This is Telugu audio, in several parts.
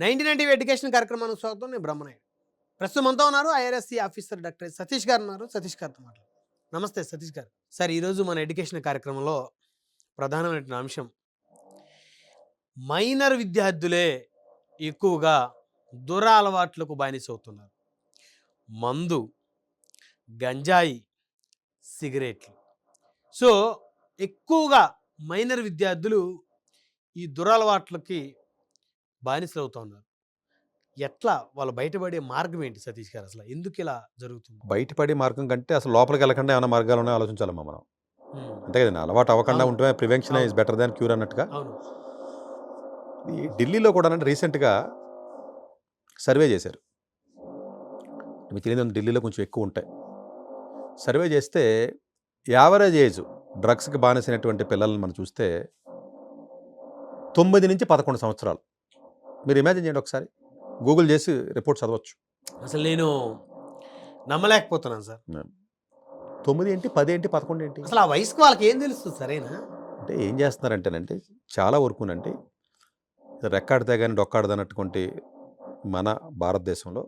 1990 ఎడ్యుకేషన్ కార్యక్రమానికి స్వాగతం. నేను బ్రహ్మనాయుడు. ప్రస్తుతం మనతో ఉన్నారు ఐఆర్ఎస్సి ఆఫీసర్ డాక్టర్ సతీష్ గారు ఉన్నారు. సతీష్ గారితో మాట్లాడు. నమస్తే సతీష్ గారు. సార్, ఈరోజు మన ఎడ్యుకేషన్ కార్యక్రమంలో ప్రధానమైన అంశం మైనర్ విద్యార్థులే ఎక్కువగా దురలవాట్లకు బానిసవుతున్నారు. మందు, గంజాయి, సిగరెట్లు. సో ఎక్కువగా మైనర్ విద్యార్థులు ఈ దురలవాట్లకి బానిసలు అవుతా ఉన్నారు. ఎట్లా వాళ్ళు బయటపడే మార్గం ఏంటి సతీష్ గారు? అసలు ఎందుకు ఇలా జరుగుతుంది? బయటపడే మార్గం కంటే అసలు లోపలికి వెళ్ళకుండా ఏమైనా మార్గాలు ఉన్నాయో ఆలోచించాలమ్మా మనం. ఉమ్, అంతే కదండి, అలవాటు అవ్వకుండా అవును. ఉంటే ప్రివెన్షన్ అవును. ఈజ్ బెటర్ దాన్ క్యూర్ అన్నట్టుగా. అవును. ఈ ఢిల్లీలో కూడా రీసెంట్గా సర్వే చేశారు. మీకు తెలియదు, ఢిల్లీలో కొంచెం ఎక్కువ ఉంటాయి. సర్వే చేస్తే యావరేజ్ ఏజ్ డ్రగ్స్కి బానిసైనటువంటి పిల్లల్ని మనం చూస్తే 9 నుంచి 11 సంవత్సరాలు. మీరు ఇమాజిన్ చేయండి ఒకసారి, గూగుల్ చేసి రిపోర్ట్ చదవచ్చు. అసలు నేను నమ్మలేకపోతున్నాను సార్. 9 ఏంటి, 10 ఏంటి, 11 ఏంటి? అసలు ఆ వయసుకు వాళ్ళకి ఏం తెలుస్తుంది? సరేనా? అంటే ఏం చేస్తున్నారంటేనంటే చాలా వరకునంటే రెక్కాడితే కానీ డొక్కాడదన్నటువంటి మన భారతదేశంలో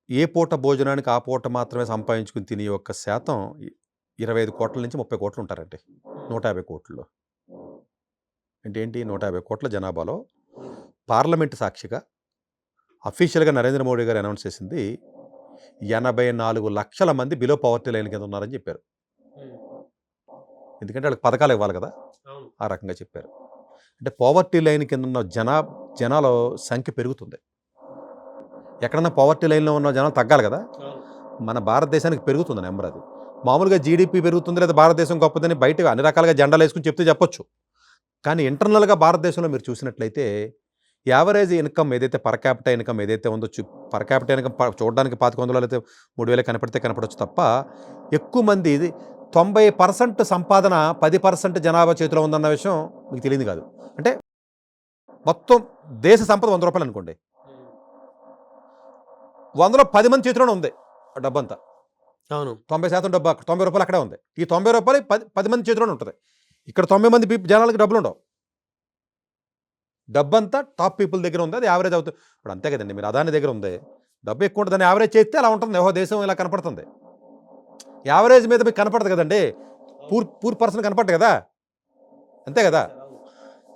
ఏ పూట భోజనానికి ఆ పూట మాత్రమే సంపాదించుకుని తినే ఒక్క శాతం 25 కోట్ల నుంచి 30 కోట్లు ఉంటారండి 150 కోట్లలో. అంటే ఏంటి, 150 కోట్ల జనాభాలో పార్లమెంటు సాక్షిగా అఫీషియల్గా నరేంద్ర మోడీ గారు అనౌన్స్ చేసింది 84 లక్షల మంది బిలో పవర్టీ లైన్ కింద ఉన్నారని చెప్పారు. ఎందుకంటే వాళ్ళకి పథకాలు ఇవ్వాలి కదా, ఆ రకంగా చెప్పారు. అంటే పవర్టీ లైన్ కింద ఉన్న జనాల సంఖ్య పెరుగుతుంది. ఎక్కడన్నా పవర్టీ లైన్లో ఉన్న జనాలు తగ్గాలి కదా, మన భారతదేశానికి పెరుగుతుంది నెంబర్. అది మామూలుగా జీడిపి పెరుగుతుంది లేదా భారతదేశం గొప్పదని బయట అన్ని రకాలుగా జెండాలు వేసుకుని చెప్తే చెప్పొచ్చు. కానీ ఇంటర్నల్గా భారతదేశంలో మీరు చూసినట్లయితే యావరేజ్ ఇన్కమ్ ఏదైతే పర్ క్యాపిటల్ ఇన్కమ్ ఏదైతే ఉందో, పర్ క్యాపిటల్ ఇన్కమ్ చూడడానికి 500 అయితే 3000 కనపడవచ్చు తప్ప ఎక్కువ మంది 90% సంపాదన 10% జనాభా చేతిలో ఉందన్న విషయం మీకు తెలియదు కాదు. అంటే మొత్తం దేశ సంపద 100 రూపాయలు అనుకోండి, 100లో 10 మంది చేతిలోనే ఉంది ఆ డబ్బంతా. అవును, 90% డబ్బు 90 రూపాయలు అక్కడే ఉంది. ఈ 90 రూపాయలు 10 మంది చేతిలోనే ఉంటుంది. ఇక్కడ 90 మంది జనాలకి డబ్బులు ఉండవు. డబ్బంతా టాప్ పీపుల్ దగ్గర ఉంది, అది యావరేజ్ అవుతుంది. ఇప్పుడు అంతే కదండి, మీరు అదాని దగ్గర ఉంది, డబ్బు ఎక్కువ ఉంటుంది, దాన్ని యావరేజ్ చేస్తే అలా ఉంటుంది. ఓహో దేశం ఇలా కనపడుతుంది. యావరేజ్ మీద మీకు కనపడదు కదండి, పూర్ పర్సన్ కనపడదు కదా, అంతే కదా.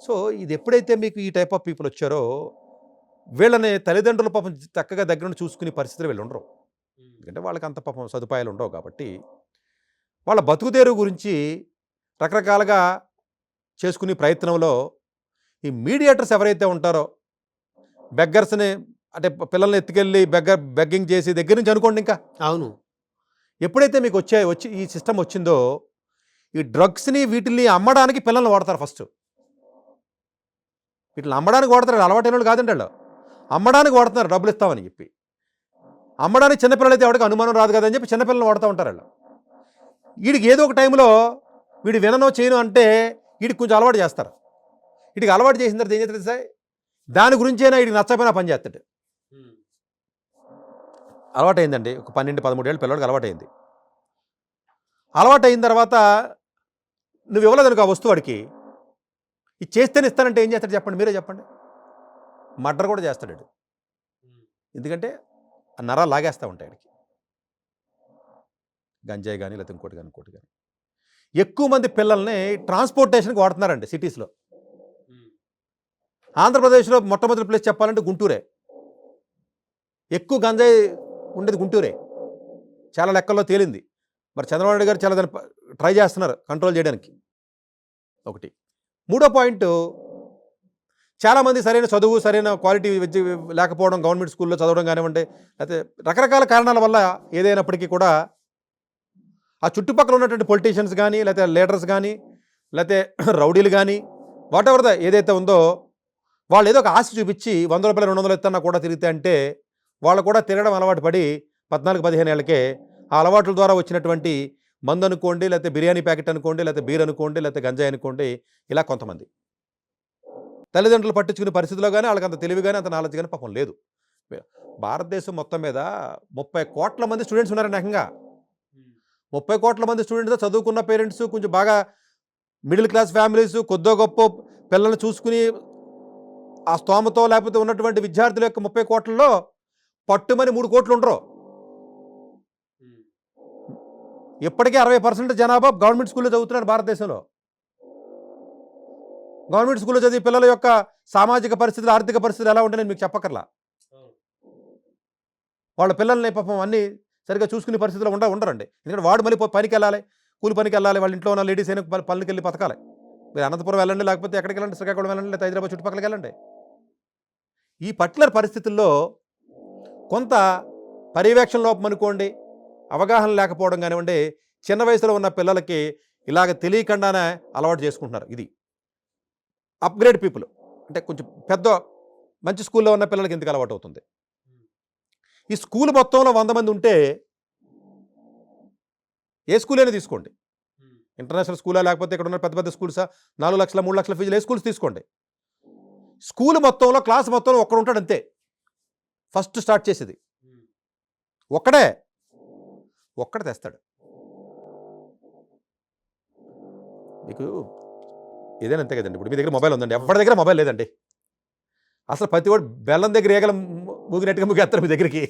సో ఇది ఎప్పుడైతే మీకు ఈ టైప్ ఆఫ్ పీపుల్ వచ్చారో వీళ్ళని తల్లిదండ్రుల పాపం చక్కగా దగ్గర నుండి చూసుకునే పరిస్థితులు వీళ్ళు ఉండరు. ఎందుకంటే వాళ్ళకి అంత పాపం సదుపాయాలు ఉండవు కాబట్టి వాళ్ళ బతుకుదేరు గురించి రకరకాలుగా చేసుకునే ప్రయత్నంలో ఈ మీడియేటర్స్ ఎవరైతే ఉంటారో, బెగ్గర్స్ని అంటే పిల్లల్ని ఎత్తుకెళ్ళి బెగ్గింగ్ చేసి దగ్గర నుంచి అనుకోండి. ఇంకా అవును, ఎప్పుడైతే మీకు వచ్చి ఈ సిస్టమ్ వచ్చిందో, ఈ డ్రగ్స్ని వీటిని అమ్మడానికి పిల్లల్ని వాడతారు. ఫస్ట్ వీటిని అమ్మడానికి వాడతారు, అలవాటైన వాళ్ళు కాదండి వాళ్ళు, అమ్మడానికి వాడుతున్నారు డబ్బులు ఇస్తామని చెప్పి. అమ్మడానికి చిన్నపిల్లలు అయితే ఎవరికి అనుమానం రాదు కదని చెప్పి చిన్నపిల్లలు వాడుతూ ఉంటారు వాళ్ళు. వీడికి ఏదో ఒక టైంలో వీడు విననో చేయను అంటే వీడికి కొంచెం అలవాటు చేస్తారు. వీడికి అలవాటు చేసిన తర్వాత ఏం చేస్తుంది సార్, దాని గురించైనా వీడికి నచ్చపోయినా పని చేస్తాడు. అలవాటైందండి, ఒక 12-13 ఏళ్ళ పిల్లడికి అలవాటైంది. అలవాటైన తర్వాత నువ్వు ఇవ్వలేదనుకో ఆ వస్తువు వాడికి, ఇది చేస్తేనే ఇస్తానంటే ఏం చేస్తాడు చెప్పండి, మీరే చెప్పండి. మర్డర్ కూడా చేస్తాడు. ఎందుకంటే ఆ నరాలు లాగేస్తూ ఉంటాయి వాడికి, గంజాయి కానీ లేకపోతే ఇంకోటి కానీ. ఎక్కువ మంది పిల్లల్ని ట్రాన్స్పోర్టేషన్కి వాడుతున్నారండి సిటీస్లో. ఆంధ్రప్రదేశ్లో మొట్టమొదటి ప్లేస్ చెప్పాలంటే గుంటూరే. ఎక్కువ గంజాయి ఉండేది గుంటూరే, చాలా లెక్కల్లో తేలింది. మరి చంద్రబాబు నాయుడు గారు చాలా దాన్ని ట్రై చేస్తున్నారు కంట్రోల్ చేయడానికి. ఒకటి. మూడో పాయింట్, చాలామంది సరైన చదువు, సరైన క్వాలిటీ విద్య లేకపోవడం, గవర్నమెంట్ స్కూల్లో చదవడం కానివ్వండి, లేకపోతే రకరకాల కారణాల వల్ల ఏదైనప్పటికీ కూడా ఆ చుట్టుపక్కల ఉన్నటువంటి పొలిటీషియన్స్ కానీ, లేకపోతే లీడర్స్ కానీ, లేకపోతే రౌడీలు కానీ, వాట్ ఎవర్ ఏదైతే ఉందో, వాళ్ళు ఏదో ఒక ఆశ చూపించి 100 రూపాయలు 200 ఇస్తున్నా కూడా తిరిగితే అంటే వాళ్ళు కూడా తిరగడం అలవాటు పడి 14-15 ఏళ్ళకే ఆ అలవాట్ల ద్వారా వచ్చినటువంటి మందు అనుకోండి, లేకపోతే బిర్యానీ ప్యాకెట్ అనుకోండి, లేకపోతే బీర్ అనుకోండి, లేకపోతే గంజాయి అనుకోండి, ఇలా కొంతమంది తల్లిదండ్రులు పట్టించుకునే పరిస్థితిలో కానీ వాళ్ళకి అంత తెలివి కానీ అంత నాలెడ్జ్ కానీ పాపం లేదు. భారతదేశం మొత్తం మీద 30 కోట్ల మంది స్టూడెంట్స్ ఉన్నారండి. ఏకంగా 30 కోట్ల మంది స్టూడెంట్స్తో చదువుకున్న పేరెంట్స్, కొంచెం బాగా మిడిల్ క్లాస్ ఫ్యామిలీస్, కొద్దో గొప్ప పిల్లల్ని చూసుకుని ఆ స్తోమతో లేకపోతే ఉన్నటువంటి విద్యార్థుల యొక్క 30 కోట్లలో పట్టుమని 3 కోట్లు ఉండరు. ఇప్పటికే 60% జనాభా గవర్నమెంట్ స్కూల్లో చదువుతున్నారు భారతదేశంలో. గవర్నమెంట్ స్కూల్లో చదివే పిల్లల యొక్క సామాజిక పరిస్థితులు, ఆర్థిక పరిస్థితులు ఎలా ఉంటాయని మీకు చెప్పక్కర్లా. వాళ్ళ పిల్లల్ని పాపం అన్నీ సరిగ్గా చూసుకునే పరిస్థితుల్లో ఉండరండి. ఎందుకంటే వాడు మళ్ళీ పనికి వెళ్ళాలి, కూలి పనికి వెళ్ళాలి, వాళ్ళ ఇంట్లో ఉన్న లేడీస్ అయినా పనులకి వెళ్ళి బతకాలి. మీరు అనంతపురం వెళ్ళండి, లేకపోతే ఎక్కడికి వెళ్ళండి, శ్రీకాకుళం వెళ్ళండి, లేకపోతే హైదరాబాద్ చుట్టుపక్కలకి వెళ్ళండి. ఈ పర్టికులర్ పరిస్థితుల్లో కొంత పర్యవేక్షణ లోపం అనుకోండి, అవగాహన లేకపోవడం కానివ్వండి, చిన్న వయసులో ఉన్న పిల్లలకి ఇలాగ తెలియకుండానే అలవాటు చేసుకుంటున్నారు. ఇది అప్గ్రేడ్ పీపుల్ అంటే కొంచెం పెద్ద మంచి స్కూల్లో ఉన్న పిల్లలకి ఎందుకు అలవాటు అవుతుంది. ఈ స్కూల్ మొత్తంలో 100 మంది ఉంటే ఏ స్కూల్ అయినా తీసుకోండి, ఇంటర్నేషనల్ స్కూలా లేకపోతే ఇక్కడ ఉన్న పెద్ద పెద్ద స్కూల్సా, 4 లక్షల 3 లక్షల ఫీజులు ఏ స్కూల్స్ తీసుకోండి. స్కూల్ మొత్తంలో క్లాస్ మొత్తంలో ఒక్కడు ఉంటాడు అంతే. ఫస్ట్ స్టార్ట్ చేసేది ఒక్కడే తెస్తాడు. మీకు ఏదైనా అంతే కదండి. ఇప్పుడు మీ దగ్గర మొబైల్ ఉందండి, ఎవరి దగ్గర మొబైల్ లేదండి. అసలు ప్రతి వాడు బెల్లం దగ్గర ఏగల మూగినట్టుగా ముగేస్తారు మీ దగ్గరికి.